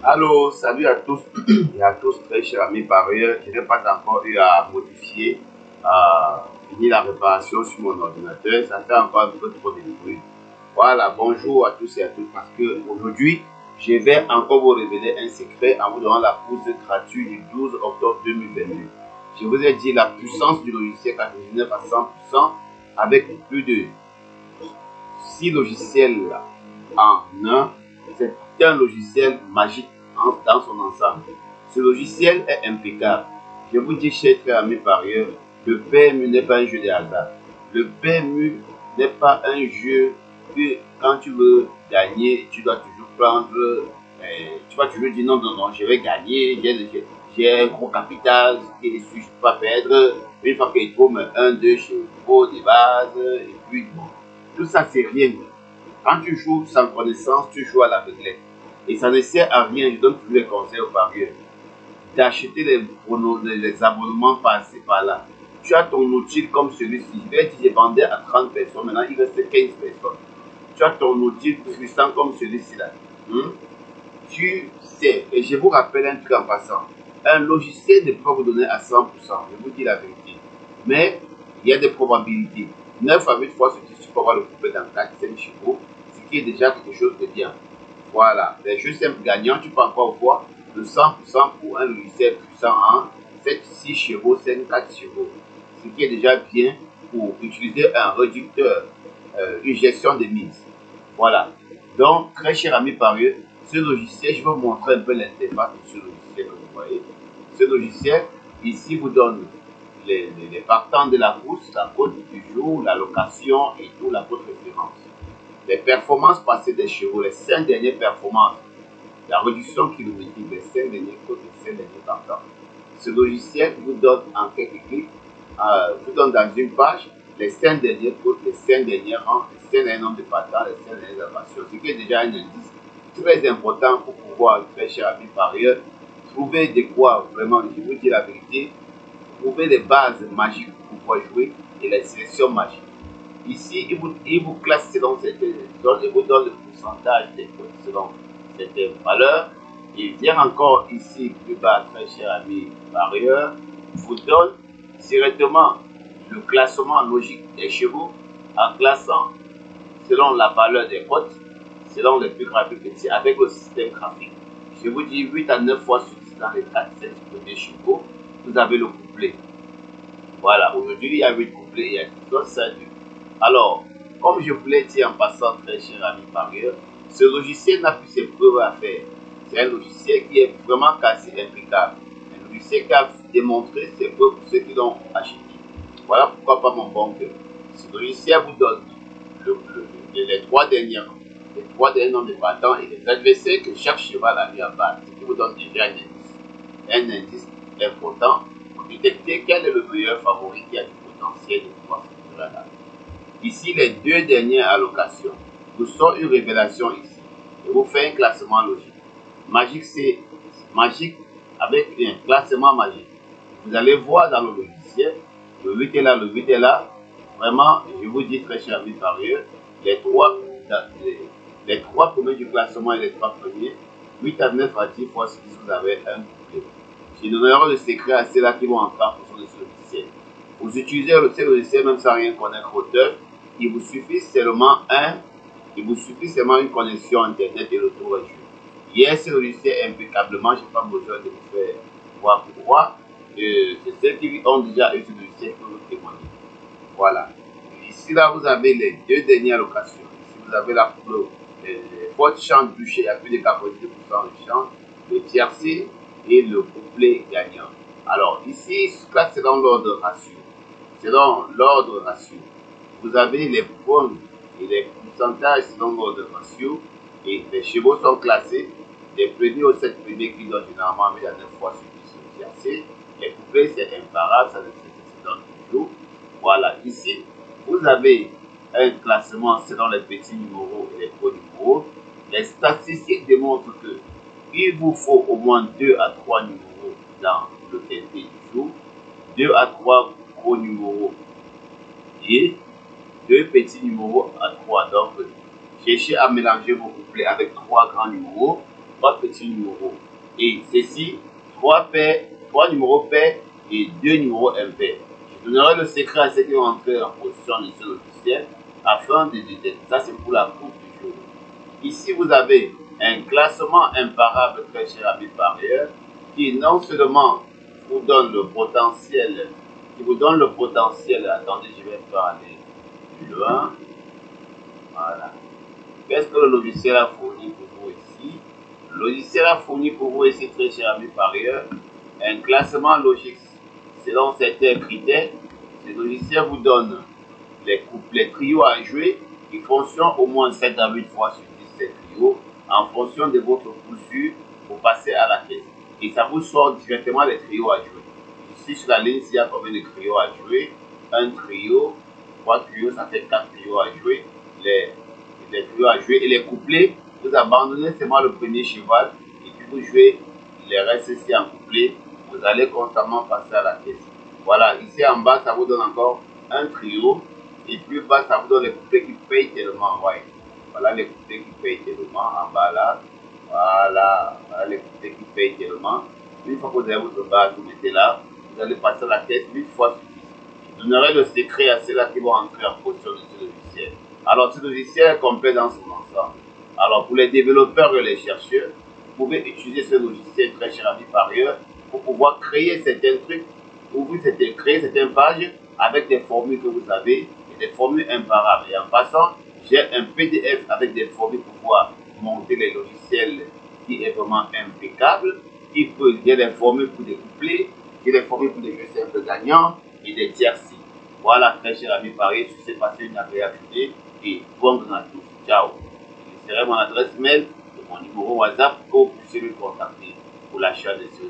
Allô, salut à tous et à tous, très chers amis parieurs. Je n'ai pas encore eu à modifier, à finir la réparation sur mon ordinateur. Ça fait encore un peu trop de bruit. Voilà, bonjour à tous et à toutes. Parce que aujourd'hui, je vais encore vous révéler un secret en vous donnant la pause gratuite du 12 octobre 2022. Je vous ai dit la puissance du logiciel 99 à 100% avec plus de 6 logiciels en un. C'est un logiciel magique dans son ensemble. Ce logiciel est impeccable. Je vous dis, chers amis parieurs, le PMU n'est pas un jeu de hasard. Le PMU n'est pas un jeu que quand tu veux gagner, tu dois toujours prendre, tu vas toujours dire non, non, non, je vais gagner, j'ai un gros capital, je ne peux pas perdre. Une fois qu'il trouve un, deux chevaux de base, et puis bon, tout ça c'est rien. Quand tu joues sans connaissance, tu joues à l'aveuglette. Et ça ne sert à rien, je donne toujours les conseils aux parieurs, d'acheter les abonnements passés par là. Tu as ton outil comme celui-ci. Je vais dire, je vendais à 30 personnes, maintenant il reste 15 personnes. Tu as ton outil puissant comme celui-ci là. Tu sais, et je vous rappelle un truc en passant. Un logiciel ne peut pas vous donner à 100%, je vous dis la vérité. Mais il y a des probabilités. 9 à 8 fois sur 10, tu peux avoir le couplet dans 4-5 chevaux, ce qui est déjà quelque chose de bien. Voilà, les jeux simples gagnants, tu peux encore voir le 100% pour un logiciel puissant en 7-6 chevaux, 5-4 chevaux. Ce qui est déjà bien pour utiliser un réducteur, une gestion de mise. Voilà. Donc, très cher ami parieur, ce logiciel, je vais vous montrer un peu l'interface de ce logiciel que vous voyez. Ce logiciel, ici, vous donne les partants de la course, la cote du jour, la location et tout, la cote référence. Les performances passées des chevaux, les 5 dernières performances, la réduction kilométrique, les 5 dernières cotes, les 5 derniers partants. Ce logiciel vous donne en quelques clics, vous donne dans une page les 5 dernières cotes, les 5 derniers rangs, les 5 derniers nombres de partants, les 5 dernières évaluations, ce qui est déjà un indice très important pour pouvoir, très cher ami parieur, trouver de quoi vraiment, je vous dis la vérité, trouver les bases magiques pour pouvoir jouer et les sélections magiques. Ici, il vous classe selon certaines zones, il vous donne le pourcentage des codes selon certaines valeurs. Il vient encore ici, plus bas, très cher ami parieur, vous donne directement le classement logique des chevaux en classant selon la valeur des cotes, selon les plus grands et plus petits, avec le système graphique. Je vous dis 8 à 9 fois sur 10 dans les 4-7 premiers chevaux, vous avez le couplet. Voilà, aujourd'hui il y a 8 couplets, il y a 10 autres, ça dure. Alors, comme je vous l'ai dit en passant, très cher ami parieur, ce logiciel n'a plus ses preuves à faire. C'est un logiciel qui est vraiment quasi impeccable. Un logiciel qui a démontré ses preuves pour ceux qui l'ont acheté. Voilà pourquoi pas mon bon cœur. Ce logiciel vous donne les trois derniers nombres de battants et les adversaires que chaque cheval a eu à battre. Ce qui vous donne déjà un indice important pour détecter quel est le meilleur favori qui a du potentiel de pouvoir se faire là. Ici, les deux dernières allocations vous sont une révélation ici. Je vous fais un classement logique. Magique, c'est magique avec un classement magique. Vous allez voir dans le logiciel, le 8 est là, le 8 est là. Vraiment, je vous dis très cher ami parieur, les trois premiers du classement et les trois premiers, 8 à 9 à 10 fois si vous avez un couplet. Je donnerai le secret à ceux-là qui vont entrer en fonction de ce logiciel. Vous utilisez ce logiciel même sans rien connaître auteur, il vous suffit seulement une connexion internet et le tour est joué. Hier, ce logiciel impeccablement, je n'ai pas besoin de vous faire voir pourquoi. C'est ceux qui ont déjà eu ce logiciel qui vous témoigner. Voilà. Ici, là, vous avez les deux dernières locations. Ici, vous avez la forte chance touchée, il y a plus de 92% de chance, le tiercé et le couplet gagnant. Alors, ici, là, c'est dans l'ordre ratio. Selon l'ordre ratio, vous avez les points et les pourcentages selon l'ordre ratio et les chevaux sont classés des premiers aux 7 premiers qui donnent généralement 1 à 9 fois sur 10 le tiercé. Les couplets, c'est imparable, ça se donne toujours. Voilà, ici, vous avez un classement selon les petits numéros et les gros numéros. Les statistiques démontrent que il vous faut au moins 2 à 3 numéros dans le quintet du jour, 2 à 3 gros numéros et 2 petits numéros à 3. Donc, cherchez à mélanger vos couplets avec 3 grands numéros 3 petits numéros. Et ceci, 3 numéros pairs et 2 numéros impairs. Je donnerai le secret à ceux qui vont entrer en position de ce logiciel afin de détecter. Ça, c'est pour la course du jour. Ici, vous avez un classement imparable, très cher ami parieur, qui non seulement vous donne le potentiel, attendez, je vais pas aller plus loin. Voilà. Qu'est-ce que le logiciel a fourni pour vous ici? Le logiciel a fourni pour vous ici, très cher ami parieur, un classement logique selon certains critères. Ce logiciel vous donne les trios à jouer qui fonctionnent au moins 7 à 8 fois sur 17 trios en fonction de votre couture pour passer à la caisse. Et ça vous sort directement les trios à jouer. Ici sur la ligne, s'il y a combien de trios à jouer? Un trio, 3 trios, ça fait 4 trios à jouer. Les trios à jouer et les couplets, vous abandonnez seulement le premier cheval et puis vous jouez les restes ici en couplet. Vous allez constamment passer à la caisse. Voilà, ici en bas, ça vous donne encore un trio. Et plus bas, ça vous donne les couplets qui payent tellement. Ouais. Voilà les couplets qui payent tellement. En bas là. Voilà les couplets qui payent tellement. Une fois que vous avez votre base, vous mettez là. Vous allez passer à la caisse 8 fois sur 10. Je donnerai le secret à ceux-là qui vont entrer en position de ce logiciel. Alors, ce logiciel est complet dans son ensemble. Alors, pour les développeurs et les chercheurs, vous pouvez utiliser ce logiciel, très cher ami parieur, pour pouvoir créer certains trucs, créer certaines pages avec des formules que vous avez et des formules imparables. Et en passant, j'ai un PDF avec des formules pour pouvoir monter les logiciels qui est vraiment impeccable. Il y a des formules pour des couplets, il y a des formules pour des jeux simples gagnants et des tiercis. Voilà, très cher ami parieur, je vous ai passé une agréable journée et bonne journée à tous. Ciao. Je laisserai mon adresse mail et mon numéro WhatsApp pour que vous puissiez me contacter pour l'achat de ce